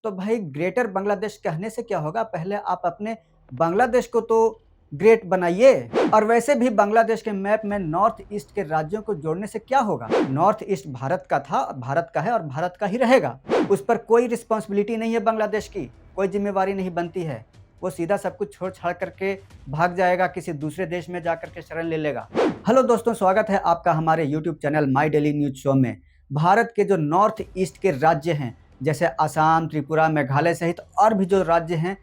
तो भाई ग्रेटर बांग्लादेश कहने से क्या होगा, पहले आप अपने बांग्लादेश को तो ग्रेट बनाइए। और वैसे भी बांग्लादेश के मैप में नॉर्थ ईस्ट के राज्यों को जोड़ने से क्या होगा? नॉर्थ ईस्ट भारत का था, भारत का है और भारत का ही रहेगा। उस पर कोई रिस्पॉन्सिबिलिटी नहीं है बांग्लादेश की, कोई जिम्मेवारी नहीं बनती है। वो सीधा सब कुछ छोड़ छाड़ करके भाग जाएगा, किसी दूसरे देश में जाकर के शरण ले लेगा। हेलो दोस्तों, स्वागत है आपका हमारे YouTube channel my daily news show में। भारत के जो नॉर्थ ईस्ट के राज्य हैं, जैसे असम, त्रिपुरा, मेघालय सहित और भी जो राज्य हैं,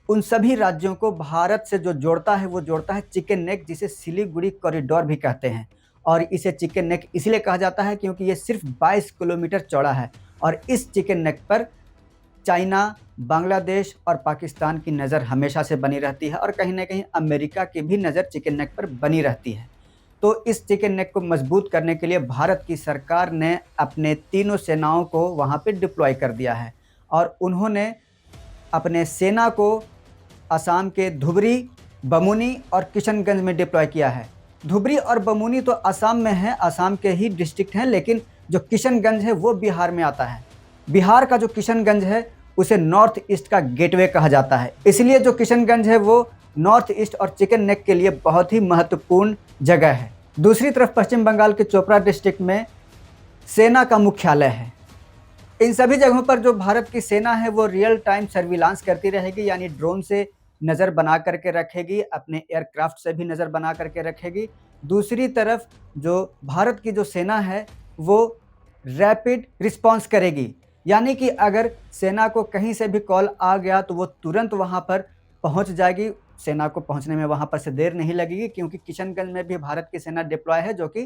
उन सभी राज्यों को भारत से जो जोड़ता है वो जोड़ता है चिकन नेक, जिसे सिलीगुड़ी कॉरिडोर भी कहते हैं। और इसे चिकन नेक इसलिए कहा जाता है क्योंकि ये सिर्फ 22 किलोमीटर चौड़ा है और इस चिकन नेक पर चाइना, बांग्लादेश और पाकिस्तान की नज़र हमेशा से बनी रहती है और कहीं ना कहीं अमेरिका की भी नज़र चिकन नेक पर बनी रहती है। तो इस चिकन नेक को मजबूत करने के लिए भारत की सरकार ने अपने तीनों सेनाओं को वहाँ पे डिप्लॉय कर दिया है और उन्होंने अपने सेना को असम के धुबरी, बमूनी और किशनगंज में डिप्लॉय किया है। धुबरी और बमूनी तो असम में है, असम के ही डिस्ट्रिक्ट हैं, लेकिन जो किशनगंज है वो बिहार में आता है। बिहार का जो किशनगंज है उसे नॉर्थ ईस्ट का गेटवे कहा जाता है, इसलिए जो किशनगंज है वो नॉर्थ ईस्ट और चिकन नेक के लिए बहुत ही महत्वपूर्ण जगह है। दूसरी तरफ पश्चिम बंगाल के चोपड़ा डिस्ट्रिक्ट में सेना का मुख्यालय है। इन सभी जगहों पर जो भारत की सेना है वो रियल टाइम सर्विलांस करती रहेगी, यानी ड्रोन से नज़र बना करके रखेगी, अपने एयरक्राफ्ट से भी नज़र बना करके रखेगी। दूसरी तरफ जो भारत की जो सेना है वो रैपिड रिस्पांस करेगी, यानी कि अगर सेना को कहीं से भी कॉल आ गया तो वो तुरंत वहाँ पर पहुँच जाएगी। सेना को पहुँचने में वहाँ पर से देर नहीं लगेगी, क्योंकि किशनगंज में भी भारत की सेना डिप्लॉय है, जो कि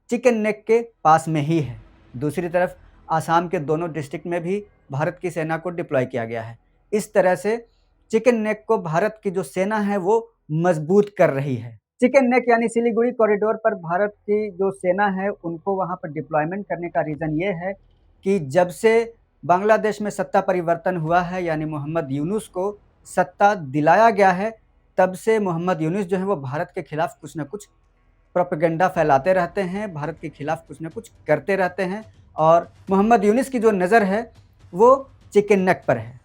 चिकन नेक के पास में ही है। दूसरी तरफ आसाम के दोनों डिस्ट्रिक्ट में भी भारत की सेना को डिप्लॉय किया गया है। इस तरह से चिकन नेक को भारत की जो सेना है वो मजबूत कर रही है। चिकन नेक यानी सिलीगुड़ी कॉरिडोर पर भारत की जो सेना है उनको वहां पर डिप्लॉयमेंट करने का रीज़न ये है कि जब से बांग्लादेश में सत्ता परिवर्तन हुआ है, यानी मोहम्मद यूनुस को सत्ता दिलाया गया है, तब से मोहम्मद यूनुस जो है वो भारत के खिलाफ कुछ न कुछ प्रोपेगेंडा फैलाते रहते हैं, भारत के खिलाफ कुछ न कुछ करते रहते हैं और मोहम्मद यूनुस की जो नज़र है वो चिकन नेक पर है।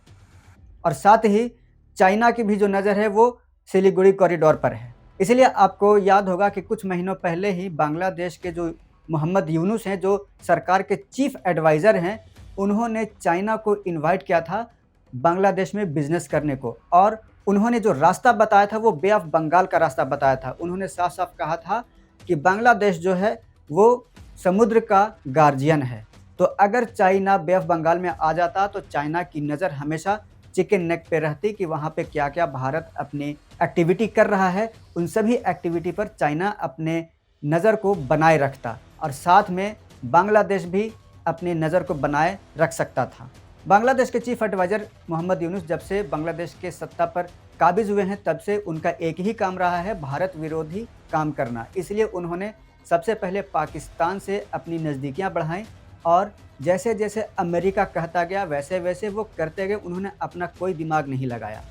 और साथ ही चाइना की भी जो नज़र है वो सिलीगुड़ी कॉरिडोर पर है। इसलिए आपको याद होगा कि कुछ महीनों पहले ही बांग्लादेश के जो मोहम्मद यूनुस हैं, जो सरकार के चीफ एडवाइज़र हैं, उन्होंने चाइना को इनवाइट किया था बांग्लादेश में बिज़नेस करने को, और उन्होंने जो रास्ता बताया था वो बे ऑफ बंगाल का रास्ता बताया था। उन्होंने साफ-साफ कहा था कि बांग्लादेश जो है वो समुद्र का गार्जियन है। तो अगर चाइना बे ऑफ बंगाल में आ जाता तो चाइना की नज़र हमेशा चिकन नेक पे रहती कि वहाँ पे क्या-क्या भारत अपनी एक्टिविटी कर रहा है। उन सभी एक्टिविटी पर चाइना अपने नज़र को बनाए रखता और साथ में बांग्लादेश भी अपनी नज़र को बनाए रख सकता था। बांग्लादेश के चीफ एडवाइज़र मोहम्मद यूनुस जब से बांग्लादेश के सत्ता पर काबिज़ हुए हैं, तब से उनका एक ही काम रहा है, भारत विरोधी काम करना। इसलिए उन्होंने सबसे पहले पाकिस्तान से अपनी नज़दीकियाँ बढ़ाईं और जैसे-जैसे अमेरिका कहता गया वैसे-वैसे वो करते गए, उन्होंने अपना कोई दिमाग नहीं लगाया।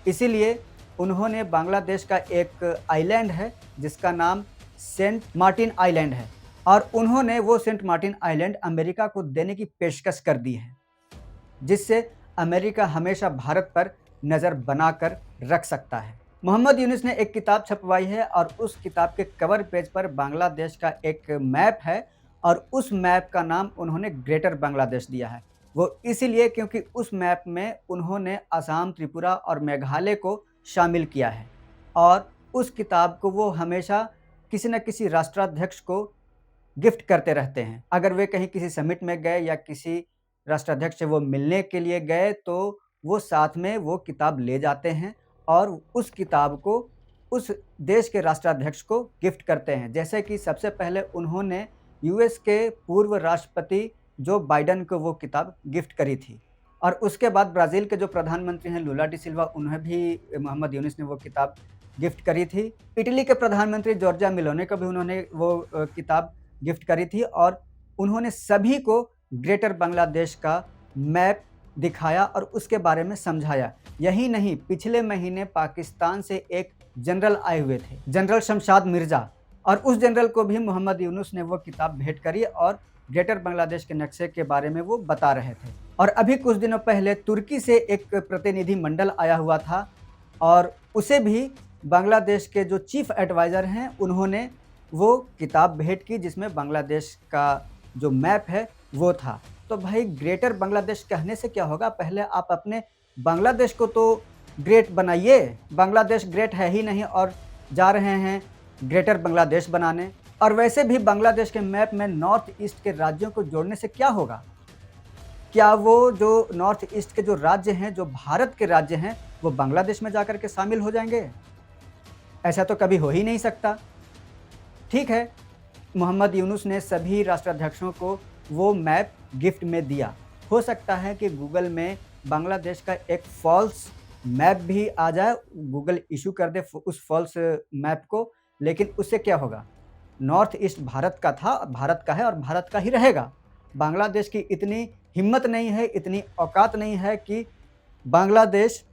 इसीलिए उन्होंने बांग्लादेश का एक आइलैंड है जिसका नाम सेंट मार्टिन आइलैंड है, और उन्होंने वो सेंट मार्टिन आइलैंड अमेरिका को देने की पेशकश कर दी है, जिससे अमेरिका हमेशा भारत पर नज़र बनाकर रख सकता है। मोहम्मद यूनुस ने एक किताब छपवाई है और उस किताब के कवर पेज पर बांग्लादेश का एक मैप है और उस मैप का नाम उन्होंने ग्रेटर बांग्लादेश दिया है। वो इसीलिए क्योंकि उस मैप में उन्होंने असम, त्रिपुरा और मेघालय को शामिल किया है और उस किताब को वो हमेशा किसी न किसी राष्ट्राध्यक्ष को गिफ्ट करते रहते हैं। अगर वे कहीं किसी समिट में गए या किसी राष्ट्राध्यक्ष से वो मिलने के लिए गए तो वो साथ में वो किताब ले जाते हैं और उस किताब को उस देश के राष्ट्राध्यक्ष को गिफ्ट करते हैं। जैसे कि सबसे पहले उन्होंने यूएस के पूर्व राष्ट्रपति जो बाइडेन को वो किताब गिफ्ट करी थी और उसके बाद ब्राज़ील के जो प्रधानमंत्री हैं लुला डी सिल्वा, उन्हें भी मोहम्मद यूनुस ने वो किताब गिफ्ट करी थी। इटली के प्रधानमंत्री जॉर्जिया मेलोनी को भी उन्होंने वो किताब गिफ्ट करी थी और उन्होंने सभी को ग्रेटर बांग्लादेश का मैप दिखाया और उसके बारे में समझाया। यही नहीं, पिछले महीने पाकिस्तान से एक जनरल आए हुए थे, जनरल शमशाद मिर्ज़ा, और उस जनरल को भी मोहम्मद यूनुस ने वो किताब भेंट करी और ग्रेटर बांग्लादेश के नक्शे के बारे में वो बता रहे थे। और अभी कुछ दिनों पहले तुर्की से एक प्रतिनिधि मंडल आया हुआ था और उसे भी बांग्लादेश के जो चीफ एडवाइज़र हैं उन्होंने वो किताब भेंट की जिसमें बांग्लादेश का जो मैप है वो था। तो भाई ग्रेटर बांग्लादेश कहने से क्या होगा, पहले आप अपने बांग्लादेश को तो ग्रेट बनाइए। बांग्लादेश ग्रेट है ही नहीं और जा रहे हैं ग्रेटर बांग्लादेश बनाने। और वैसे भी बांग्लादेश के मैप में नॉर्थ ईस्ट के राज्यों को जोड़ने से क्या होगा? क्या वो जो नॉर्थ ईस्ट के जो राज्य हैं, जो भारत के राज्य हैं, वो बांग्लादेश में जाकर के शामिल हो जाएंगे? ऐसा तो कभी हो ही नहीं सकता। ठीक है, मोहम्मद यूनुस ने सभी राष्ट्राध्यक्षों को वो मैप गिफ्ट में दिया। हो सकता है कि गूगल में बांग्लादेश का एक फॉल्स मैप भी आ जाए, गूगल इशू कर दे उस फॉल्स मैप को, लेकिन उससे क्या होगा? नॉर्थ ईस्ट भारत का था, भारत का है और भारत का ही रहेगा। बांग्लादेश की इतनी हिम्मत नहीं है, इतनी औकात नहीं है कि बांग्लादेश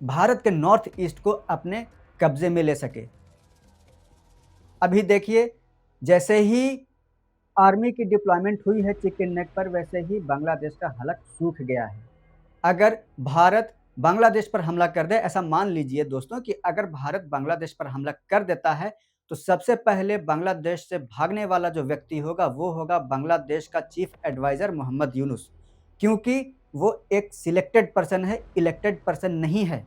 भारत के नॉर्थ ईस्ट को अपने कब्जे में ले सके। अभी देखिए, जैसे ही आर्मी की डिप्लॉयमेंट हुई है चिकन नेक पर, वैसे ही बांग्लादेश का हलक सूख गया है। अगर भारत बांग्लादेश पर हमला कर दे, ऐसा मान लीजिए दोस्तों कि अगर भारत बांग्लादेश पर हमला कर देता है, तो सबसे पहले बांग्लादेश से भागने वाला जो व्यक्ति होगा वो होगा बांग्लादेश का चीफ एडवाइज़र मोहम्मद यूनुस, क्योंकि वो एक सिलेक्टेड पर्सन है, इलेक्टेड पर्सन नहीं है।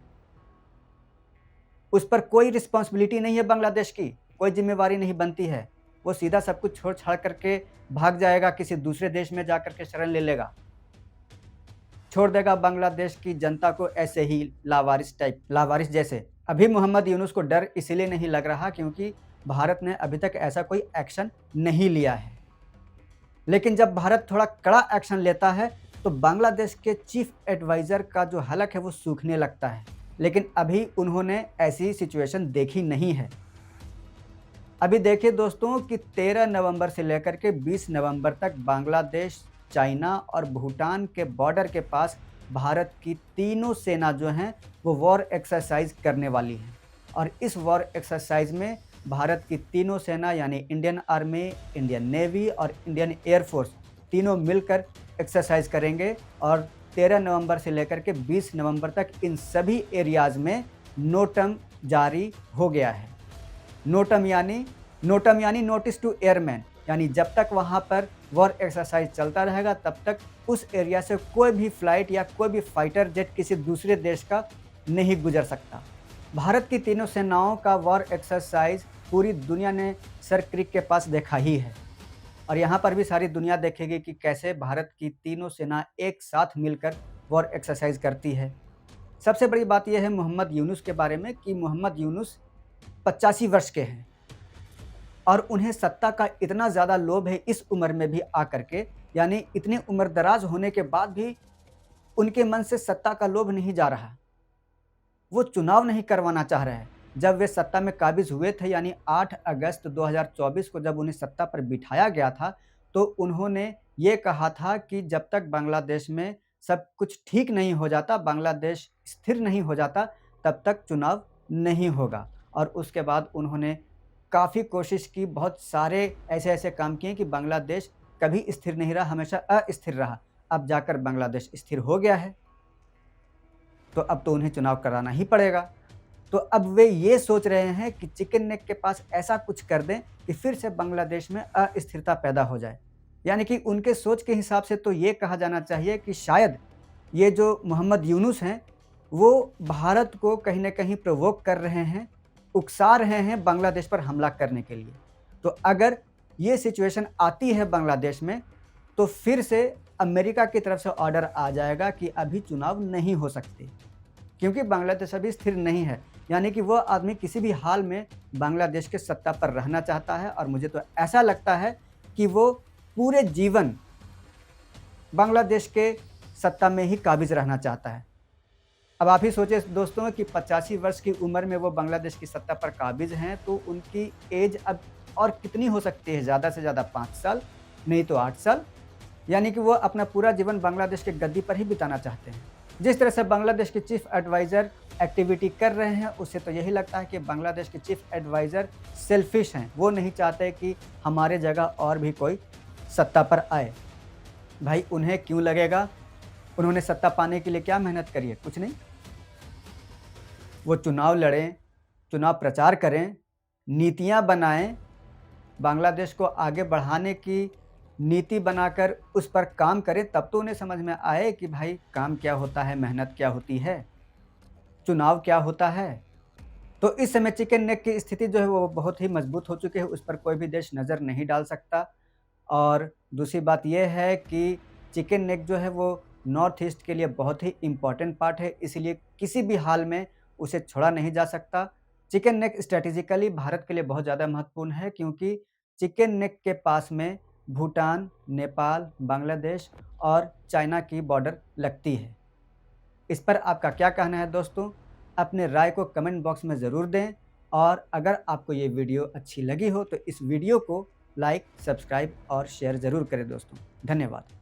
उस पर कोई रिस्पॉन्सिबिलिटी नहीं है बांग्लादेश की, कोई जिम्मेवारी नहीं बनती है। वो सीधा सब कुछ छोड़-छाड़ करके भाग जाएगा, किसी दूसरे देश में जाकर के शरण ले लेगा। छोड़ देगा बांग्लादेश की जनता को ऐसे ही लावारिस जैसे। अभी मोहम्मद यूनुस को डर इसीलिए नहीं लग रहा क्योंकि भारत ने अभी तक ऐसा कोई एक्शन नहीं लिया है। लेकिन जब भारत थोड़ा कड़ा एक्शन लेता है तो बांग्लादेश के चीफ एडवाइज़र का जो हलक है वो सूखने लगता है। लेकिन अभी उन्होंने ऐसी सिचुएशन देखी नहीं है। अभी देखिए दोस्तों कि 13 नवंबर से लेकर के 20 नवंबर तक बांग्लादेश, चाइना और भूटान के बॉर्डर के पास भारत की तीनों सेना जो हैं वो वॉर एक्सरसाइज करने वाली हैं। और इस वॉर एक्सरसाइज में भारत की तीनों सेना यानी इंडियन आर्मी, इंडियन नेवी और इंडियन एयरफोर्स तीनों मिलकर एक्सरसाइज करेंगे। और 13 नवंबर से लेकर के 20 नवंबर तक इन सभी एरियाज़ में नोटम जारी हो गया है। नोटम यानी नोटिस टू एयरमैन, यानी जब तक वहाँ पर वॉर एक्सरसाइज चलता रहेगा तब तक उस एरिया से कोई भी फ्लाइट या कोई भी फाइटर जेट किसी दूसरे देश का नहीं गुजर सकता। भारत की तीनों सेनाओं का वॉर एक्सरसाइज पूरी दुनिया ने सर क्रिक के पास देखा ही है और यहाँ पर भी सारी दुनिया देखेगी कि कैसे भारत की तीनों सेना एक साथ मिलकर वॉर एक्सरसाइज करती है। सबसे बड़ी बात यह है मोहम्मद यूनुस के बारे में कि मोहम्मद यूनुस 85 वर्ष के हैं और उन्हें सत्ता का इतना ज़्यादा लोभ है इस उम्र में भी आकर के, यानी इतनी उम्र दराज होने के बाद भी उनके मन से सत्ता का लोभ नहीं जा रहा। वो चुनाव नहीं करवाना चाह रहे हैं। जब वे सत्ता में काबिज हुए थे यानी 8 अगस्त 2024 को जब उन्हें सत्ता पर बिठाया गया था तो उन्होंने ये कहा था कि जब तक बांग्लादेश में सब कुछ ठीक नहीं हो जाता, बांग्लादेश स्थिर नहीं हो जाता, तब तक चुनाव नहीं होगा। और उसके बाद उन्होंने काफ़ी कोशिश की, बहुत सारे ऐसे काम किए कि बांग्लादेश कभी स्थिर नहीं रहा, हमेशा अस्थिर रहा। अब जाकर बांग्लादेश स्थिर हो गया है तो अब तो उन्हें चुनाव कराना ही पड़ेगा। तो अब वे ये सोच रहे हैं कि चिकन नेक के पास ऐसा कुछ कर दें कि फिर से बांग्लादेश में अस्थिरता पैदा हो जाए। यानी कि उनके सोच के हिसाब से तो ये कहा जाना चाहिए कि शायद ये जो मोहम्मद यूनुस हैं वो भारत को कहीं न कहीं प्रोवोक कर रहे हैं, उकसा रहे हैं बांग्लादेश पर हमला करने के लिए। तो अगर ये सिचुएशन आती है बांग्लादेश में तो फिर से अमेरिका की तरफ से ऑर्डर आ जाएगा कि अभी चुनाव नहीं हो सकते, क्योंकि बांग्लादेश अभी स्थिर नहीं है। यानी कि वो आदमी किसी भी हाल में बांग्लादेश के सत्ता पर रहना चाहता है और मुझे तो ऐसा लगता है कि वो पूरे जीवन बांग्लादेश के सत्ता में ही काबिज रहना चाहता है। अब आप ही सोचिए दोस्तों कि 85 वर्ष की उम्र में वो बांग्लादेश की सत्ता पर काबिज हैं तो उनकी एज अब और कितनी हो सकती है? ज़्यादा से ज़्यादा 5 साल, नहीं तो 8 साल। यानी कि वो अपना पूरा जीवन बांग्लादेश के गद्दी पर ही बिताना चाहते हैं। जिस तरह से बांग्लादेश के चीफ एडवाइज़र एक्टिविटी कर रहे हैं उससे तो यही लगता है कि बांग्लादेश के चीफ एडवाइज़र सेल्फिश हैं। वो नहीं चाहते कि हमारे जगह और भी कोई सत्ता पर आए। भाई उन्हें क्यों लगेगा? उन्होंने सत्ता पाने के लिए क्या मेहनत करी है? कुछ नहीं। वो चुनाव लड़ें, चुनाव प्रचार करें, नीतियाँ बनाएं, बांग्लादेश को आगे बढ़ाने की नीति बनाकर उस पर काम करें, तब तो उन्हें समझ में आए कि भाई काम क्या होता है, मेहनत क्या होती है, चुनाव क्या होता है। तो इस समय चिकन नेक की स्थिति जो है वो बहुत ही मजबूत हो चुकी है, उस पर कोई भी देश नज़र नहीं डाल सकता। और दूसरी बात ये है कि चिकन नेक जो है वो नॉर्थ ईस्ट के लिए बहुत ही इम्पोर्टेंट पार्ट है, इसीलिए किसी भी हाल में उसे छोड़ा नहीं जा सकता। चिकन नेक स्ट्रैटेजिकली भारत के लिए बहुत ज़्यादा महत्वपूर्ण है, क्योंकि चिकन नेक के पास में भूटान, नेपाल, बांग्लादेश और चाइना की बॉर्डर लगती है। इस पर आपका क्या कहना है दोस्तों? अपने राय को कमेंट बॉक्स में ज़रूर दें, और अगर आपको ये वीडियो अच्छी लगी हो तो इस वीडियो को लाइक, सब्सक्राइब और शेयर ज़रूर करें दोस्तों। धन्यवाद।